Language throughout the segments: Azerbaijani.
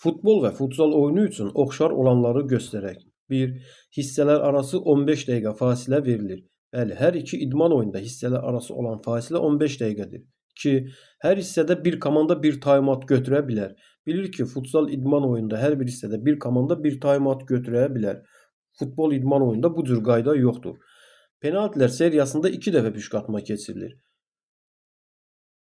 Futbol və futsal oyunu üçün oxşar olanları göstərək. 1. Hissələr arası 15 dəqiqə fasilə verilir. Bəli, hər iki idman oyununda hissələr arası olan fasilə 15 dəqiqədir. 2. Hər hissədə bir komanda bir taymat götürə bilər. Bilir ki, futsal idman oyununda hər bir hissədə bir komanda bir taymat götürə bilər. Futbol idman oyununda bu cür qayda yoxdur. Penaltilər seriyasında 2 dəfə püşkatma keçirilir.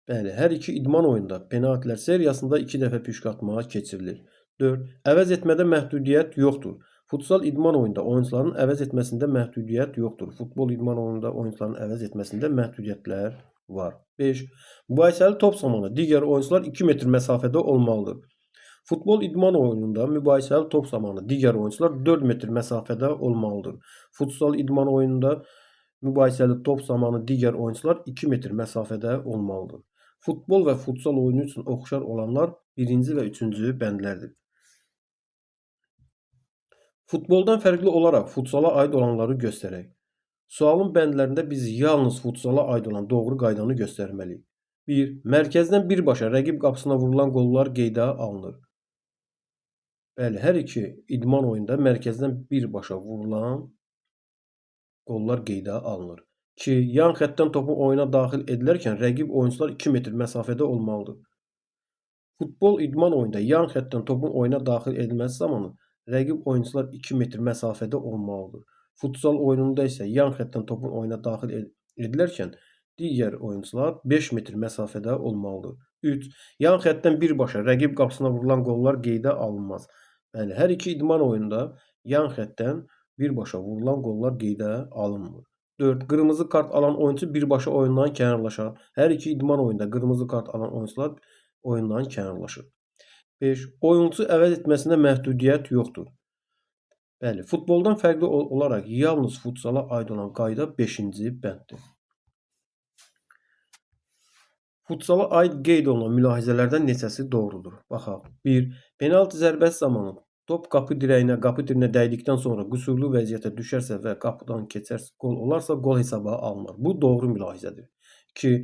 Bəli, hər iki idman oyunda penaltilər seriyasında 2 dəfə püşkatma keçirilir. 4. Əvəz etmədə məhdudiyyət yoxdur. Futsal idman oyununda oyuncuların əvəz etməsində məhdudiyyət yoxdur. Futbol idman oyununda oyuncuların əvəz etməsində məhdudiyyətlər var. 5. Mübahisəli top zamanı digər oyuncular 2 metr məsafədə olmalıdır. Futbol idman oyununda mübahisəli top zamanı digər oyuncular 4 metr məsafədə olmalıdır. Futsal idman oyununda mübahisəli top zamanı digər oyuncular 2 metr məsafədə olmalıdır. Futbol və futsal oyunu üçün oxşar olanlar 1-ci və 3-cü bəndlərdir. Futboldan fərqli olaraq futsala aid olanları göstərək. Sualın bəndlərində biz yalnız futsala aid olan doğru qaydanı göstərməliyik. 1. Mərkəzdən birbaşa rəqib qapısına vurulan qollar qeydə alınır. Bəli, hər iki idman oyunda mərkəzdən birbaşa vurulan qollar qeydə alınır. 2. Yan xəttdən topu oyuna daxil edilərkən rəqib oyuncular 2 metr məsafədə olmalıdır. Futbol idman oyunda yan xəttdən topun oyuna daxil edilməsi zamanı rəqib oyuncular 2 metr məsafədə olmalıdır. Futsal oyununda isə yan xəttdən topun oyuna daxil edilərkən digər oyuncular 5 metr məsafədə olmalıdır. 3. Yan xəttdən birbaşa rəqib qapısına vurulan qollar qeydə alınmaz. Bəli, hər iki idman oyunda yan xəttdən birbaşa vurulan qollar qeydə alınmır. 4. Qırmızı kart alan oyuncu birbaşa oyundan kənarlaşar. Hər iki idman oyunda qırmızı kart alan oyuncular oyundan kənarlaşır. 5. Oyuncu əvəz etməsində məhdudiyyət yoxdur. Bəli, futboldan fərqli olaraq yalnız futsala aid olan qayda 5-ci bənddir. Futsala aid qeyd olunan mülahizələrdən neçəsi doğrudur? Baxaq. 1. Penalti zərbəsi zamanı top qapı dirəyinə dəydikdən sonra qüsurlu vəziyyətə düşərsə və qapıdan keçərsə, qol olarsa, qol hesaba alınır. Bu doğru mülahizədir. 2.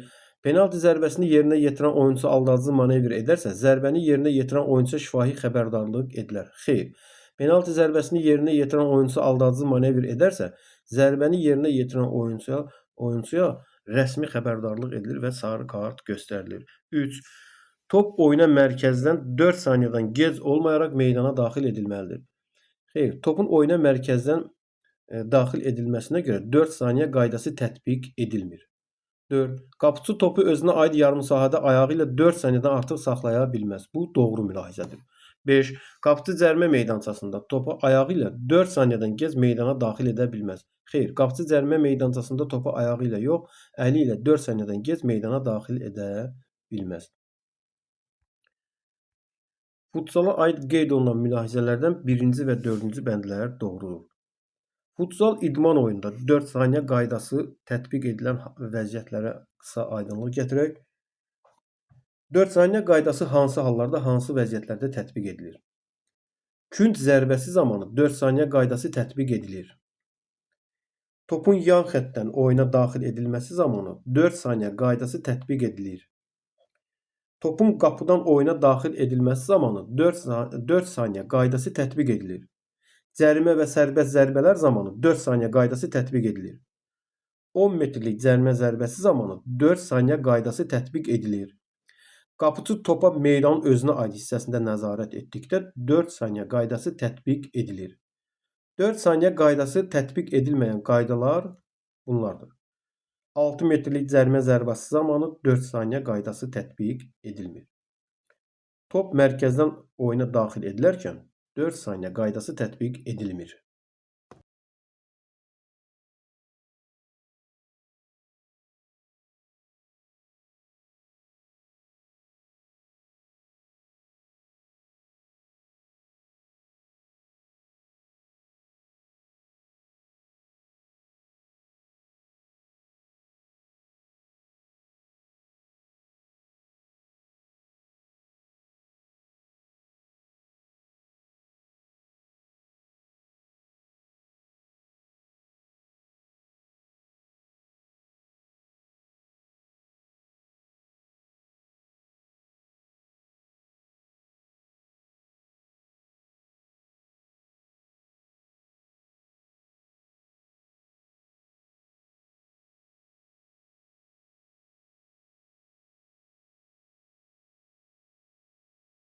Penalti zərbəsini yerinə yetirən oyuncu aldadıcı manevr edərsə, zərbəni yerinə yetirən oyuncuya şifahi xəbərdarlıq edilər. Xeyr. Penalti zərbəsini yerinə yetirən oyuncu aldadıcı manevr edərsə, zərbəni yerinə yetirən oyuncuya rəsmi xəbərdarlıq edilir və sarı kart göstərilir. 3. Top oyuna mərkəzdən 4 saniyədən gec olmayaraq meydana daxil edilməlidir. Xeyr, topun oyuna mərkəzdən daxil edilməsinə görə 4 saniyə qaydası tətbiq edilmir. 4. Qapıçı topu özünə aid yarım sahədə ayağı ilə 4 saniyədən artıq saxlaya bilməz. Bu doğru mülahizədir. 5. Qapıçı cərimə meydançasında topu ayağı ilə 4 saniyədən gec meydana daxil edə bilməz. Xeyr, qapıçı cərimə meydançasında topu ayağı ilə yox, əli ilə 4 saniyədən gec meydana daxil edə bilməz. Futsala aid qeyd olunan mülahizələrdən 1-ci və 4-cü bəndlər doğrudur. Futsal idman oyununda 4 saniyə qaydası tətbiq edilən vəziyyətlərə qısa aydınlıq gətirək. 4 saniyə qaydası hansı hallarda, hansı vəziyyətlərdə tətbiq edilir? Künc zərbəsi zamanı 4 saniyə qaydası tətbiq edilir. Topun yan xəttdən oyuna daxil edilməsi zamanı 4 saniyə qaydası tətbiq edilir. Topun qapıdan oyuna daxil edilməsi zamanı 4 saniyə qaydası tətbiq edilir. Cərimə və sərbəst zərbələr zamanı 4 saniyə qaydası tətbiq edilir. 10 metrlik cərimə zərbəsi zamanı 4 saniyə qaydası tətbiq edilir. Qapıçı topa meydanın özünə aid hissəsində nəzarət etdikdə 4 saniyə qaydası tətbiq edilir. 4 saniyə qaydası tətbiq edilməyən qaydalar bunlardır. 6 metrlik cərimə zərbəsi zamanı 4 saniyə qaydası tətbiq edilmir. Top mərkəzdən oyuna daxil edilərkən 4 saniyə qaydası tətbiq edilmir.